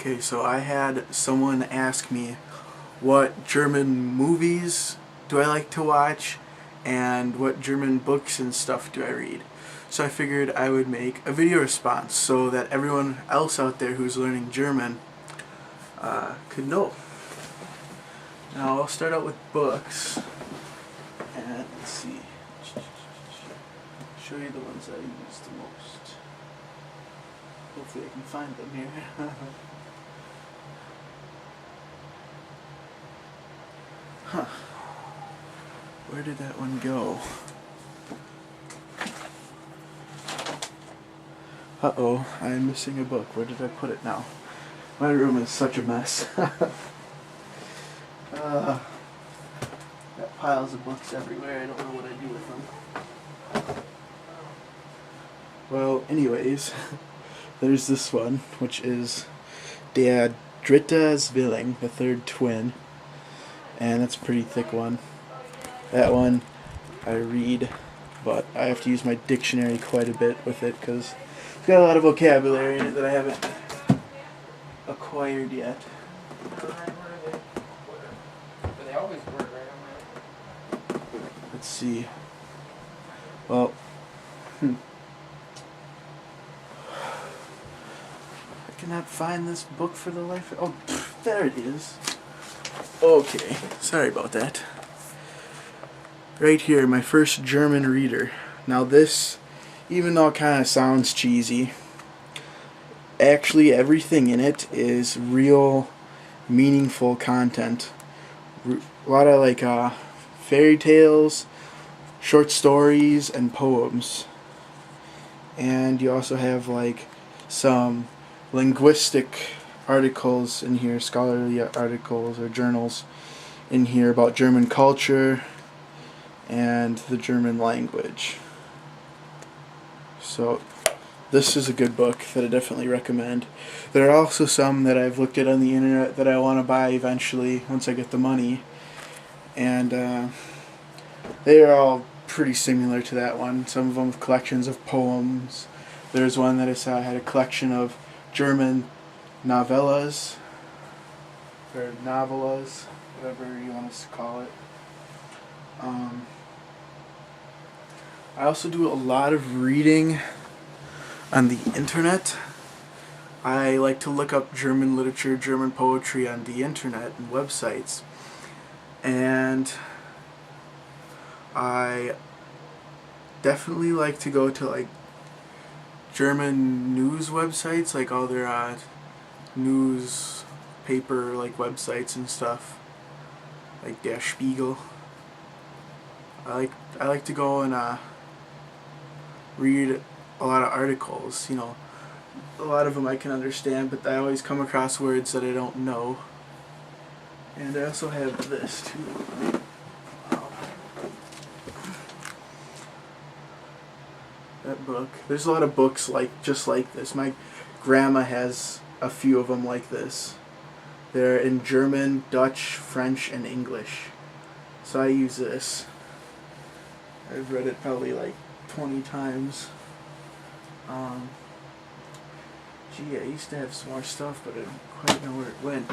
Okay, so I had someone ask me what German movies do I like to watch and what German books and stuff do I read. So I figured I would make a video response so that everyone else out there who's learning German could know. Now I'll start out with books and let's see. Show you the ones I use the most. Hopefully I can find them here. Huh. Where did that one go? Uh-oh, I'm missing a book. Where did I put it now? My room is such a mess. Got piles of books everywhere. I don't know what I do with them. Well, anyways, there's this one, which is Der dritte Zwilling, the third twin. And that's a pretty thick one. That one I read, but I have to use my dictionary quite a bit with it because it's got a lot of vocabulary in it that I haven't acquired yet. Let's see. Well, I cannot find this book for the life of... Oh, there it is. Okay, sorry about that. Right here, my first German reader. Now this, even though it kind of sounds cheesy, actually everything in it is real, meaningful content. A lot of like fairy tales, short stories, and poems. And you also have like some linguistic articles in here, scholarly articles or journals in here about German culture and the German language. So this is a good book that I definitely recommend. There are also some that I've looked at on the internet that I want to buy eventually once I get the money, and they are all pretty similar to that one. Some of them have collections of poems. There's one that I saw had a collection of German novellas, or novellas, whatever you want us to call it. I also do a lot of reading on the internet. I like to look up German literature, German poetry on the internet and websites. And I definitely like to go to like German news websites, like all their newspaper like websites and stuff, like Der Spiegel. I like to go and read a lot of articles. You know, a lot of them I can understand, but I always come across words that I don't know. And I also have this too. That book. There's a lot of books just like this. My grandma has a few of them like this. They're in German, Dutch, French, and English. So I use this. I've read it probably like 20 times. Gee, I used to have some more stuff, but I don't quite know where it went.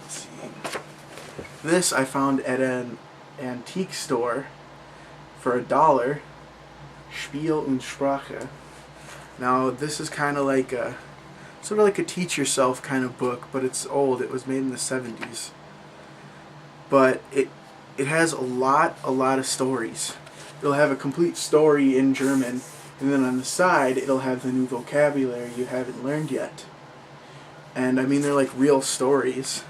Let's see. This I found at an antique store for $1. Spiel und Sprache. Now this is kind of like a sort of like a teach yourself kind of book, but it's old. It was made in the 70s. But it has a lot of stories. It'll have a complete story in German, and then on the side it'll have the new vocabulary you haven't learned yet. And I mean, they're like real stories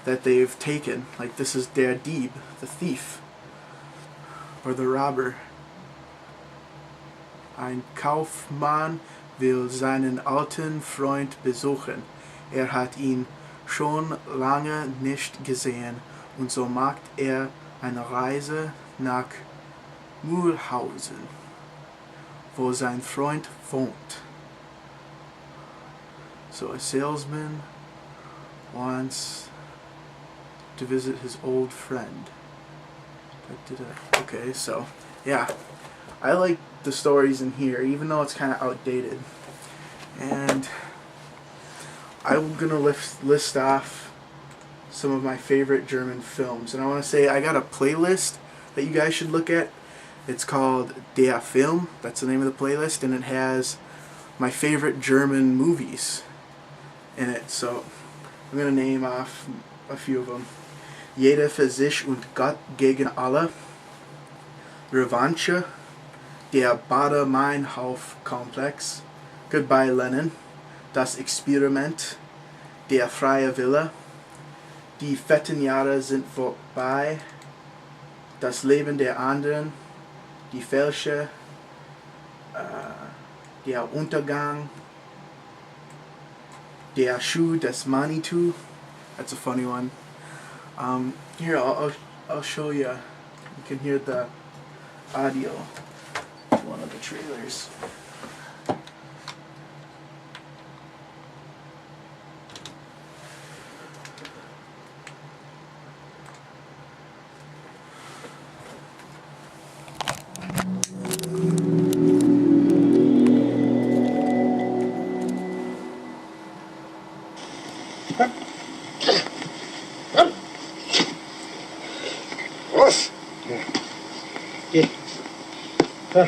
that they've taken. Like this is Der Dieb, the thief, or the robber. Ein Kaufmann will seinen alten Freund besuchen. Hat ihn schon lange nicht gesehen, und so macht eine Reise nach Mühlhausen, wo sein Freund wohnt. So a salesman wants to visit his old friend. Okay, so yeah, I like the stories in here, even though it's kind of outdated. And I'm gonna list off some of my favorite German films, and I want to say I got a playlist that you guys should look at. It's called Der Film. That's the name of the playlist, and it has my favorite German movies in it. So I'm gonna name off a few of them. Jeder für sich und Gott gegen alle, Revanche, Der Baader-Meinhof-Komplex, Goodbye Lenin, Das Experiment, Der freie Wille, Die fetten Jahre sind vorbei, Das Leben der anderen, Die Fälsche, Der Untergang, Der Schuh des Manitou. That's a funny one. Here, I'll show you. You can hear the audio to one of the trailers. Los! Geh. Da.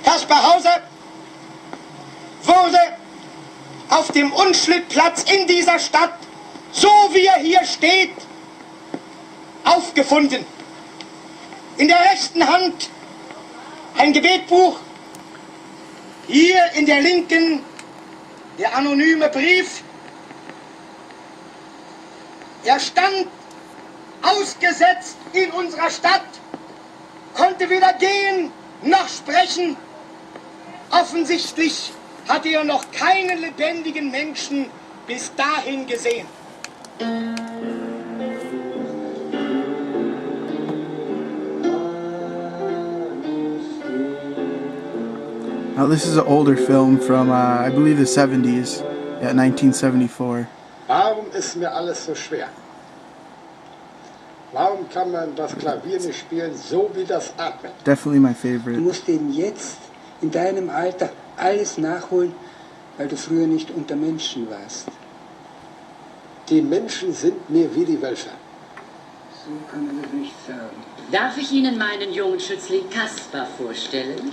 Kaspar Hauser wurde auf dem Unschlittplatz in dieser Stadt, so wie er hier steht, aufgefunden. In der rechten Hand ein Gebetbuch, hier in der linken der anonyme Brief. Er stand ausgesetzt in unserer Stadt, konnte weder gehen noch sprechen. Offensichtlich hatte er noch keinen lebendigen Menschen bis dahin gesehen. Now this is an older film from, I believe, the 70s, 1974. Warum ist mir alles so schwer? Warum kann man das Klavier nicht spielen, so wie das Atmen? Definitely my favorite. Du musst eben jetzt, in deinem Alter, alles nachholen, weil du früher nicht unter Menschen warst. Die Menschen sind mir wie die Wölfe. So kann man das nicht sagen. Darf ich Ihnen meinen jungen Schützling Kaspar vorstellen?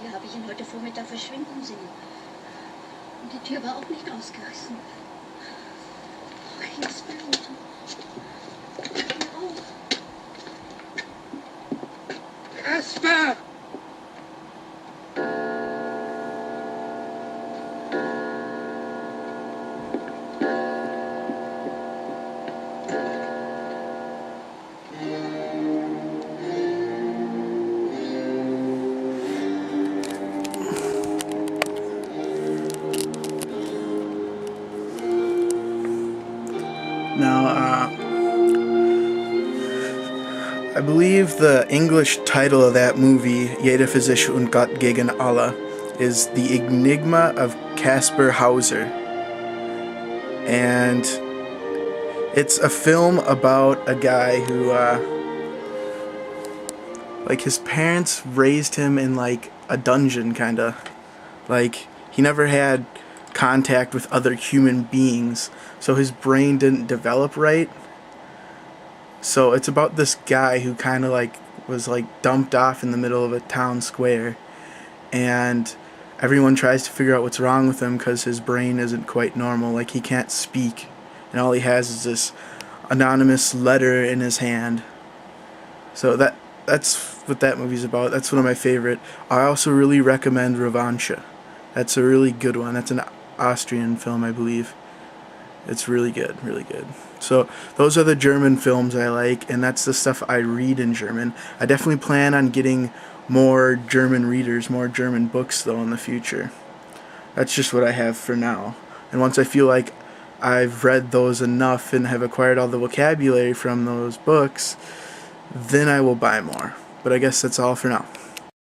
Hier habe ich ihn heute Vormittag verschwinden sehen. Und die Tür war auch nicht ausgerissen. Oh, hier ist Blut. Hör auf. Kaspar! Now, I believe the English title of that movie, Jeder für sich und Gott gegen alle, is The Enigma of Caspar Hauser. And it's a film about a guy who, like, his parents raised him in, like, a dungeon, kinda. Like, he never had contact with other human beings, so his brain didn't develop right. So it's about this guy who kind of like was like dumped off in the middle of a town square, and everyone tries to figure out what's wrong with him because his brain isn't quite normal. Like, he can't speak, and all he has is this anonymous letter in his hand. So that's what that movie's about. That's one of my favorite. I also really recommend Revanche. That's a really good one. That's an Austrian film, I believe. It's really good, really good. So those are the German films I like, and that's the stuff I read in German. I definitely plan on getting more German readers, more German books, though, in the future. That's just what I have for now. And once I feel like I've read those enough and have acquired all the vocabulary from those books, then I will buy more. But I guess that's all for now.